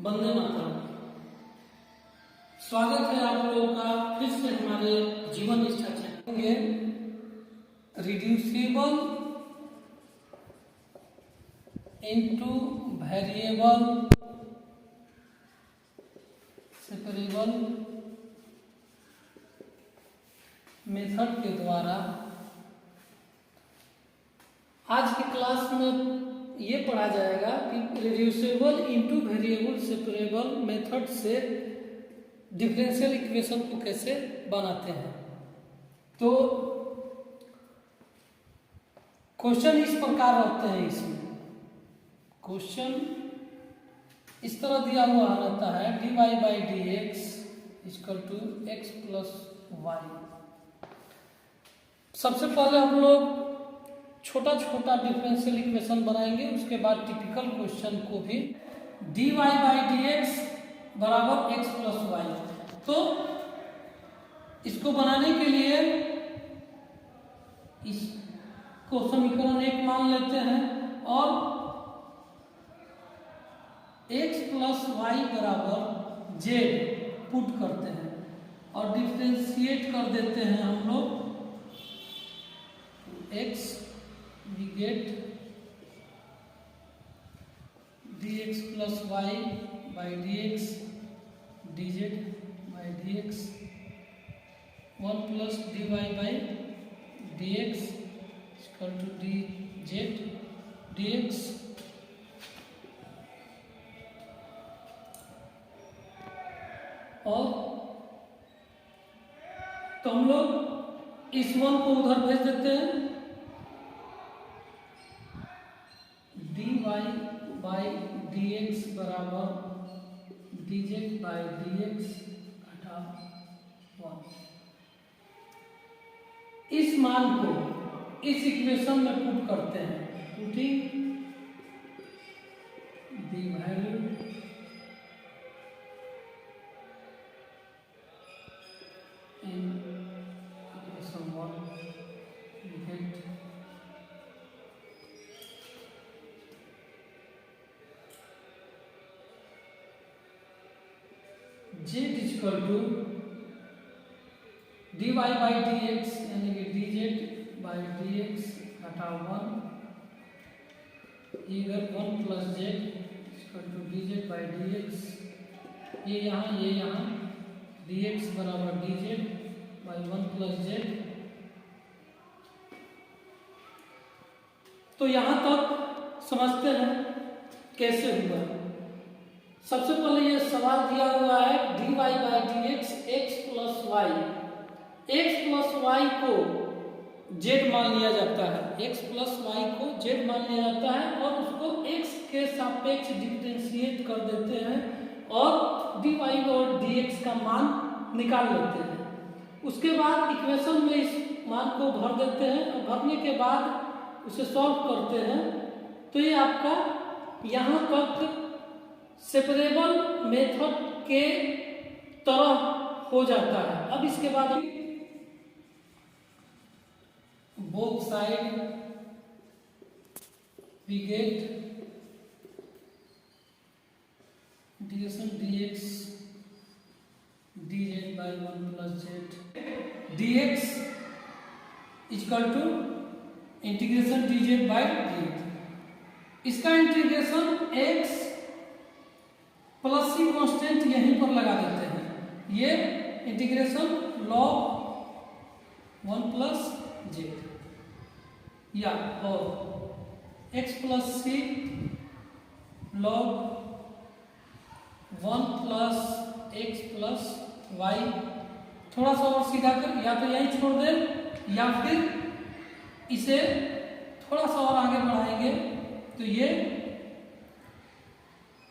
वंदे मातरम। स्वागत है आप लोगों का फिर से हमारे जीवन निष्ठा चैनल में। Reducible into variable separable method के द्वारा आज की क्लास में ये पढ़ा जाएगा कि reducible into variable separable method से डिफरेंशियल इक्वेशन को कैसे बनाते हैं। तो क्वेश्चन इस प्रकार रहते हैं। इसमें क्वेश्चन इस तरह दिया हुआ रहता है dy by D x equal to x plus y. सबसे पहले हम लोग छोटा छोटा डिफरेंशियल इक्वेशन बनाएंगे, उसके बाद टिपिकल क्वेश्चन को भी dy बाई डी एक्स बराबर एक्स प्लस वाई। तो इसको बनाने के लिए इसको समीकरण एक मान लेते हैं और x प्लस वाई बराबर जेड पुट करते हैं और डिफरेंशिएट कर देते हैं हम लोग x we get dx plus y by dx dz by dx 1 plus dy by dx equal to dz dx और तो हम लोग इस वन को उधर भेज देते हैं। dy बाई डी एक्स बराबर dz बाई डी एक्स घटा 1। इस मान को इस इक्वेशन में पुट करते हैं। Putting the value in equation 1 we get z equal to dy by D x यानी कि dz बाई डी एक्स घटा 1 इधर 1 plus z equal to dz by D x. ये यहाँ dx बराबर dz बाई 1 प्लस जेड। तो यहाँ तक समझते हैं कैसे हुआ। सबसे पहले ये सवाल दिया हुआ है dy by D x x plus Y को z मान लिया जाता है। x प्लस वाई को z मान लिया जाता है और उसको x के सापेक्ष डिफरेंशिएट कर देते हैं और dy और dx का मान निकाल लेते हैं। उसके बाद इक्वेशन में इस मान को भर देते हैं और भरने के बाद उसे सॉल्व करते हैं। तो ये आपका यहाँ तक सेपरेबल मेथड के तरह हो जाता है। अब इसके बाद both side we get division dx dz by 1 plus z dx equal to integration dz by dz। इसका integration x plus c constant यहीं पर लगा देते हैं। ये इंटीग्रेशन लॉग 1 प्लस जेड या और x plus C log 1 plus X plus Y. थोड़ा सा और सीधा कर या तो यहीं छोड़ दें या फिर इसे थोड़ा सा और आगे बढ़ाएंगे तो ये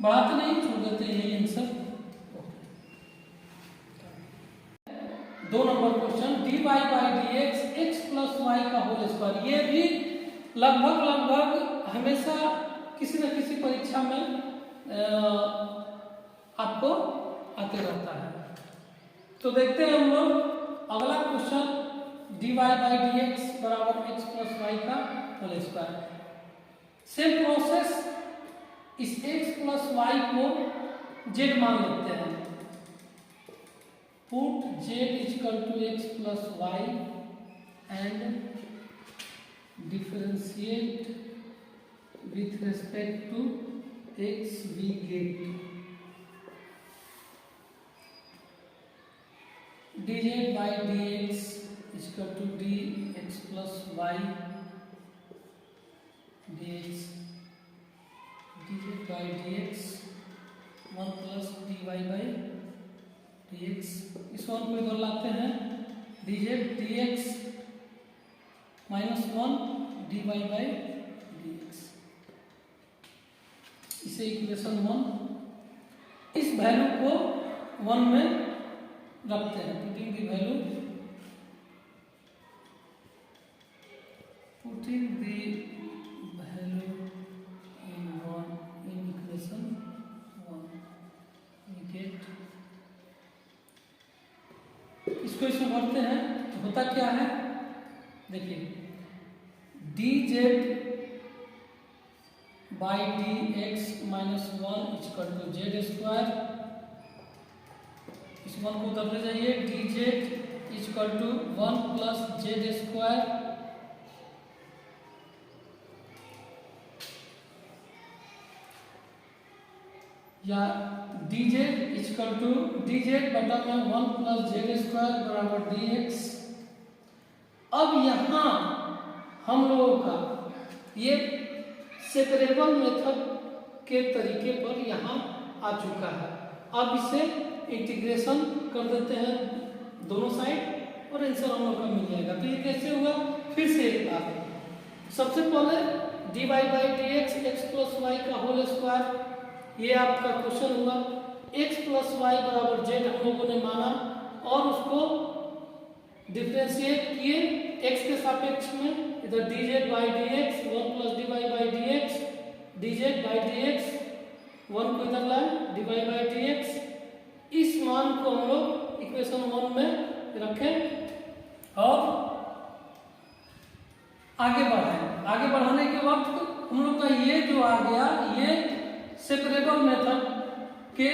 बढ़ाते नहीं छोड़ देते हैं answer. 2 number question dy by D x x plus y का होल स्क्वायर। ये भी लगभग हमेशा किसी न किसी परीक्षा में आपको आते रहता है। तो देखते हैं हम लोग अगला question dy by D x बराबर एक्स प्लस वाई का होल स्क्वायर। सेम प्रोसेस इस x प्लस वाई को जेड मान लेते हैं। Put z equal to x plus y and differentiate with respect to x we get dz by dx equal to dx plus y dx dz by dx 1 plus dy by dx। इस one को इधर लाते हैं, dz dx minus 1 dy by dx। इसे equation 1, इस value को 1 में रखते हैं। Putting the value in 1 in equation 1 we get. इसको इसमें भरते हैं तो होता क्या है, देखिए dz by dx minus 1 equal to z square. इस वन को उधर ले जाइए, dz equal to 1 plus Z square या dz इक्वल टू dz बटा में 1 प्लस जेड स्क्वायर बराबर dx। अब यहाँ हम लोगों का ये सेपरेबल मेथड के तरीके पर यहाँ आ चुका है। अब इसे इंटीग्रेशन कर देते हैं दोनों साइड और आंसर हम लोग का मिल जाएगा। तो ये कैसे हुआ, फिर से एक बात, सबसे पहले dy by dx x plus y का होल स्क्वायर, ये आपका क्वेश्चन हुआ। x प्लस वाई बराबर जेड हम लोगों ने माना और उसको डिफरेंशिएट किए x के सापेक्ष में, इधर dz by dx 1 plus dy by dx dz by dx 1 को इधर लाए dy बाई dx। इस मान को हम लोग इक्वेशन 1 में रखें और आगे बढ़ाएं। आगे बढ़ाने के वक्त हम लोग का ये जो आ गया, ये सेपरेबल मेथड के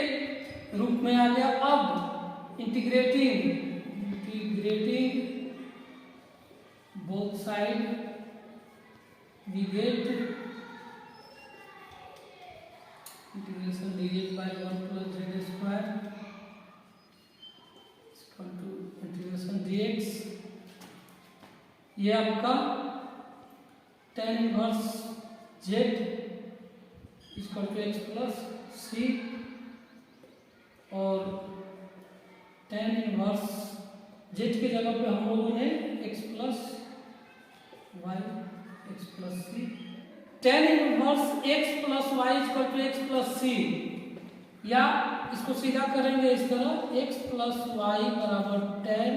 रूप में आ गया। अब integrating both side we get integration dz by 1 plus Z square equal to integration dx। ये आपका tan inverse z equal to x plus C और tan इनवर्स z की जगह पे हम लोगों ने x plus Y X plus C. tan inverse x plus Y equal to x plus C, या इसको सीधा करेंगे इस तरह x प्लस वाई बराबर tan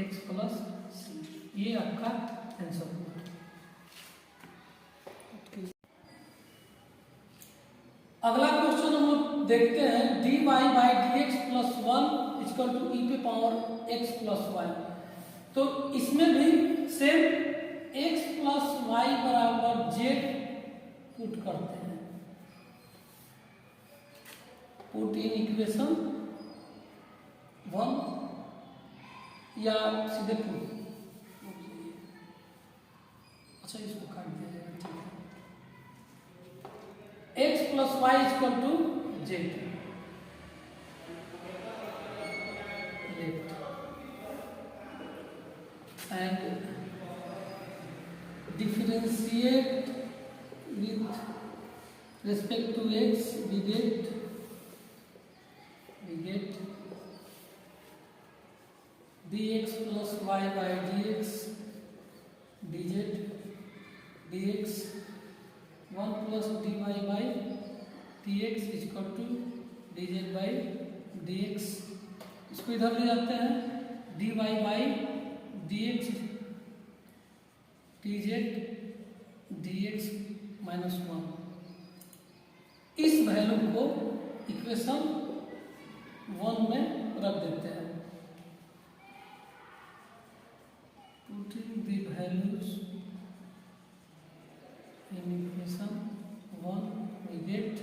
एक्स प्लस सी। ये आपका आंसर हुआ। अगला क्वेश्चन हम लोग देखते हैं, dy by dx plus 1 equal to e पे पावर x प्लस वाई। तो इसमें भी सेम x प्लस वाई बराबर z पुट करते हैं। पुट इन इक्वेशन 1 या सीधे पुट, अच्छा इसको काट दिया जाएगा, ठीक है। x plus Y equal to z, and differentiate with respect to x we get dx plus y by dx dz dx 1 plus dy by dx is equal to dz by dx। इसको इधर ले जाते हैं, dy by dx dz dx minus 1। इस value को equation 1 में रख देते हैं। Putting the values in equation 1 we get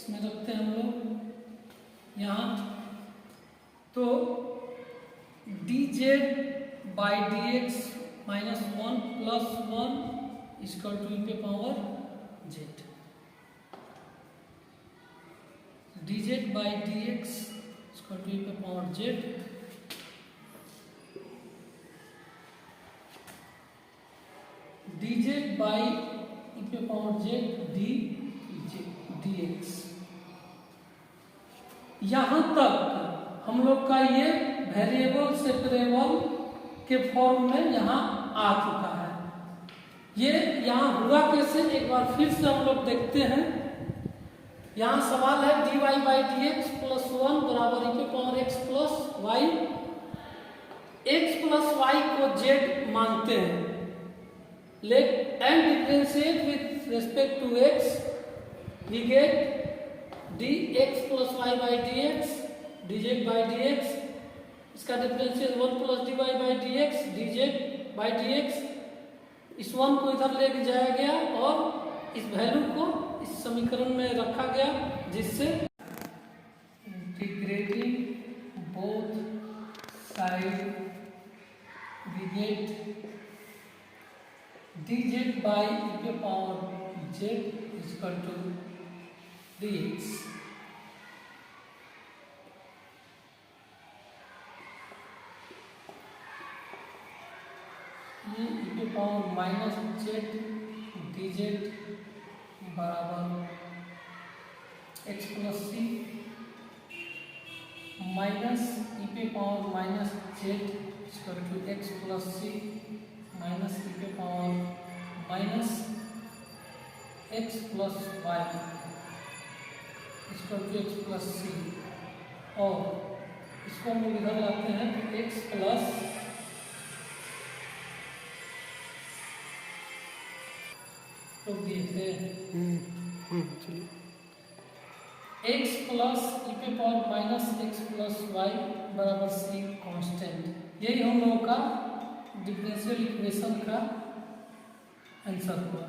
इसमें रखते हैं हम लोग यहाँ, तो dz by dx minus 1 plus 1 equal to e power z, dz by dx equal to e power z, dz by e power z dx। यहाँ तक हम लोग का ये वेरिएबल सेपरेबल के फॉर्म में यहाँ आ चुका है। ये यहाँ हुआ कैसे, एक बार फिर से हम लोग देखते हैं। यहाँ सवाल है dy by D x plus 1 बराबर e power x plus Y, x plus Y को z मानते हैं, let and differentiate with respect to x, we get dx plus Y by D X dz by D X, इसका differential 1 plus dy by D X dz by D X, इस 1 को इधर ले जाया गया और इस वैल्यू को इस समीकरण में रखा गया, जिससे integrating both side we get dz by e power z equal to dx। ये e power minus z dz बराबर x plus C minus e power minus z equal to x plus C minus e power minus x plus Y equal to x plus C, और इसको हम लोग इधर लाते हैं तो x प्लस तो दिए x plus e power minus x plus Y बराबर सी कांस्टेंट। यही हम लोगों का डिफरेंशियल इक्वेशन का आंसर हुआ।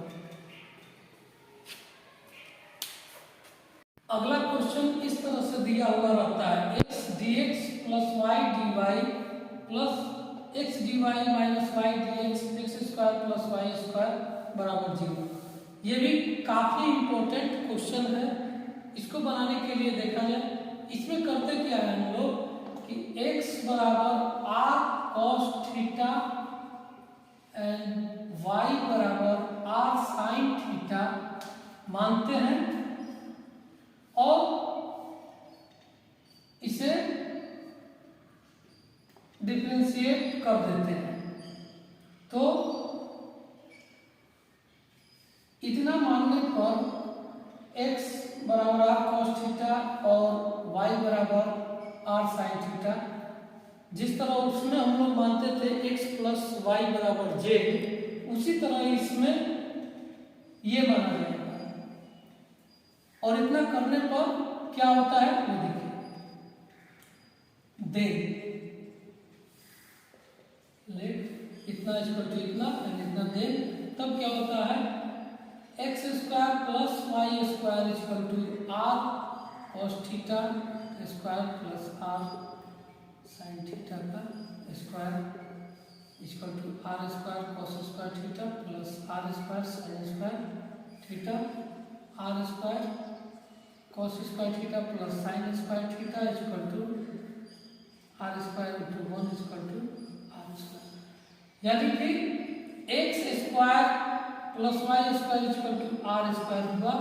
अगला क्वेश्चन इस तरह से दिया हुआ रहता है x dx plus y dy plus x dy minus y dx x square plus y square बराबर 0। ये भी काफी इम्पोर्टेंट क्वेश्चन है। इसको बनाने के लिए देखा जाए, इसमें करते क्या है हम लोग कि x बराबर r cos theta and y बराबर r sin थीटा मानते हैं और इसे डिफरेंशिएट कर देते हैं। तो इतना मानने पर x बराबर r cos थीटा और y बराबर r sin थीटा, जिस तरह उसमें हम लोग मानते थे x प्लस वाई बराबर z, उसी तरह इसमें ये माना जाएगा। और इतना करने पर क्या होता है वो देखिए, दे लेट इतना इक्वल टू इतना इतना दे, तब क्या होता है X square plus Y square equal to R cos theta square plus R sine theta का square equal to are square cos square theta plus R square sine square theta, R square cos square theta plus sine square theta equal to are square into 1 equal to are square. यानी कि X square plus Y square equal to are square हुआ,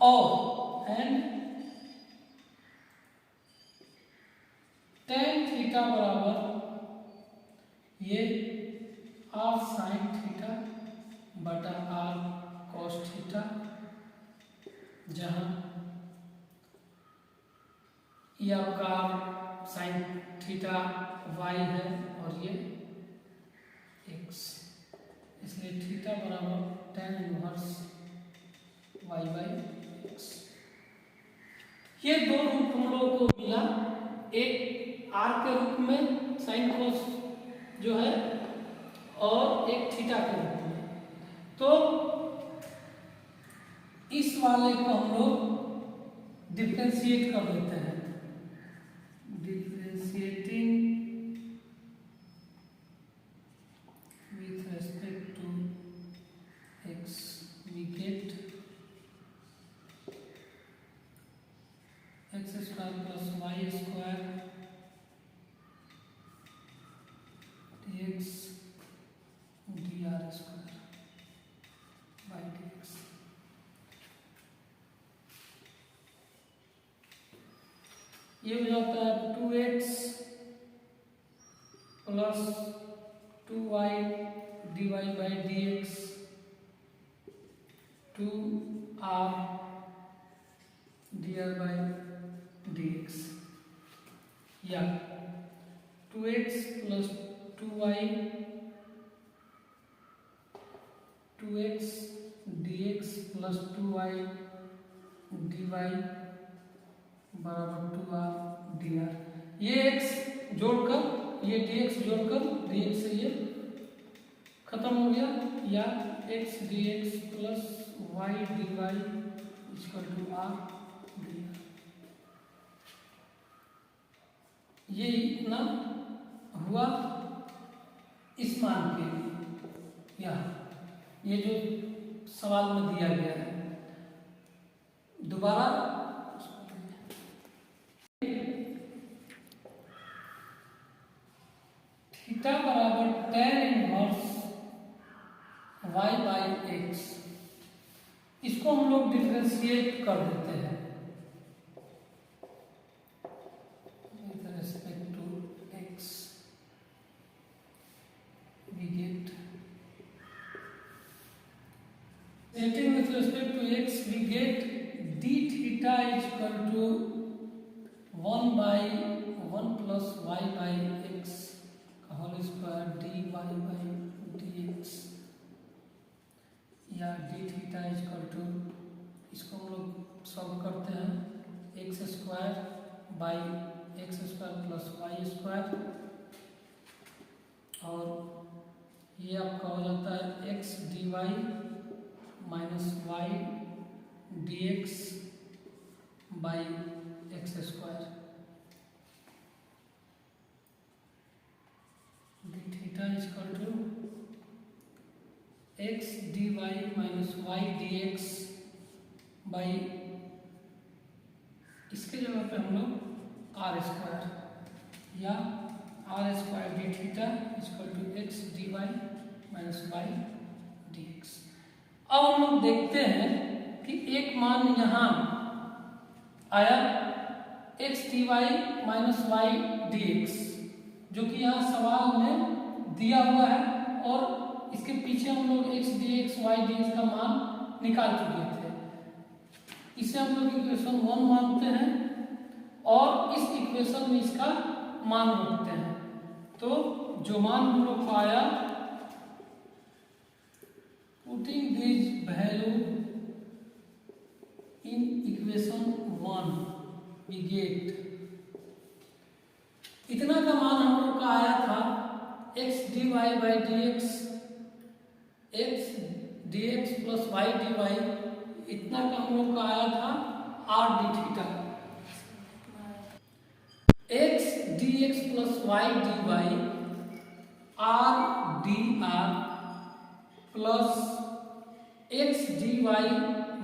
और and tan theta बराबर ये r sine theta बटा r cos theta, जहां ये आपका साइन थीटा वाई है और ये एक्स, इसलिए थीटा बराबर tan inverse y by x. ये दो रूप हम लोगों को मिला, एक आर के रूप में साइन कोस जो है और एक थीटा के रूप में। तो इस वाले को हम लोग डिफ्रेंशिएट कर देते हैं, differentiating with respect to x we get x square plus y square dx dr square by dx। ये हो जाता है 2x plus 2y dy by dx 2r dr by dx, या 2x plus 2y 2x dx plus 2y dy बराबर 2r dr। ये x जोड़कर ये dx जोड़कर dx से ये खत्म हो गया, या x dx plus y dy equal to r dr। ये इतना हुआ इस मान के लिए, या ये जो सवाल में दिया गया है। दोबारा थीटा बराबर tan inverse y by x, इसको हम लोग डिफरेंशिएट कर देते हैं with respect to x we get, relating with respect to x we get d theta is equal to 1 by 1 plus y by x whole square dy by dx, या d theta equal to, इसको हम लोग solve करते हैं x square by x square plus Y square, और ये आपका हो जाता है x d y minus y d x by x square, d theta is equal to x dy minus y dx by, इसके जगह पे हम लोग आर स्क्वायर, या r square d theta equal to x d y minus y d x. अब हम लोग देखते हैं कि एक मान यहाँ आया x d y minus y d x, जो कि यहाँ सवाल में दिया हुआ है, और इसके पीछे हम लोग x dx y dx का मान निकाल चुके थे। इसे हम लोग इक्वेशन 1 मानते हैं और इस इक्वेशन में इसका मान रखते हैं। तो जो मान हम लोग को आया, putting this value in equation 1 we get, इतना का मान हम लोग का आया था x d y by D x, x d x plus y d y, इतना का हम लोग का आया था r d theta, x d x plus y d y r D r plus x d y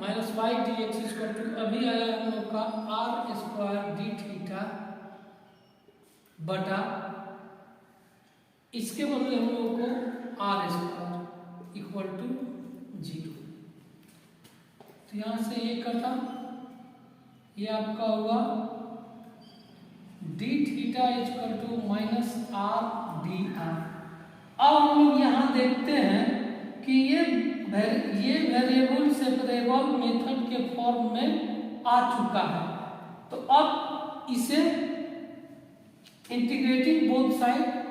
minus y d x equal to, अभी आया हम लोग का आर स्क्वायर डी थीटा बटा, इसके बदले हम लोगों को आर स्क्वायर इक्वल टू 0। तो यहां से ये कटा, ये आपका हुआ d theta equal to minus R D r. अब हम लोग यहाँ देखते हैं कि ये वेरिएबल सेपरेबल मेथड के फॉर्म में आ चुका है। तो अब इसे इंटीग्रेटिंग बोथ साइड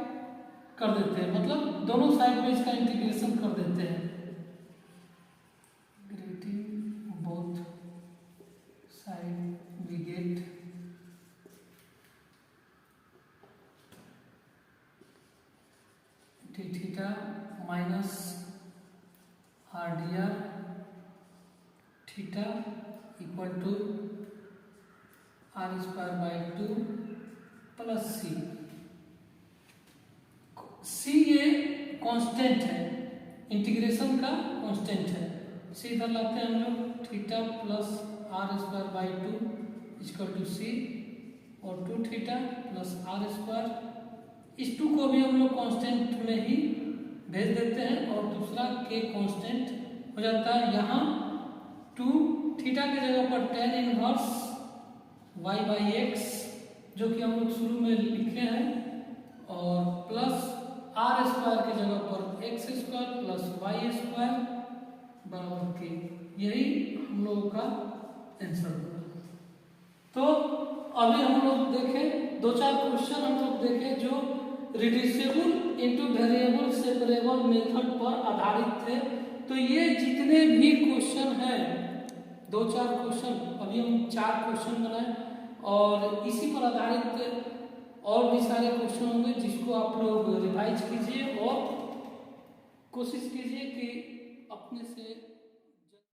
कर देते हैं, मतलब दोनों साइड में इसका इंटीग्रेशन कर देते हैं। Integrating both side we get D theta minus R D R theta equal to are square by 2 plus C ये कांस्टेंट है, इंटीग्रेशन का कांस्टेंट है। सी इधर लाते हैं हम लोग, theta plus R square by 2 equal to C, और 2 थीटा प्लस आर स्क्वायर। इस 2 को भी हम लोग कांस्टेंट में ही भेज देते हैं और दूसरा के कांस्टेंट हो जाता है। यहाँ 2 थीटा के जगह पर tan inverse y by x जो कि हम लोग शुरू में लिखे हैं, और प्लस आर स्क्वायर के जगह पर x square plus Y square बराबर के, यही हम लोगों का आंसर होगा। तो अभी हम लोग देखें 2-4 क्वेश्चन हम लोग देखें जो reducible into variable separable method पर आधारित थे। तो ये जितने भी क्वेश्चन हैं 2-4 क्वेश्चन, अभी हम 4 क्वेश्चन बनाए और इसी पर आधारित और भी सारे क्वेश्चन होंगे जिसको आप लोग रिवाइज कीजिए और कोशिश कीजिए कि अपने से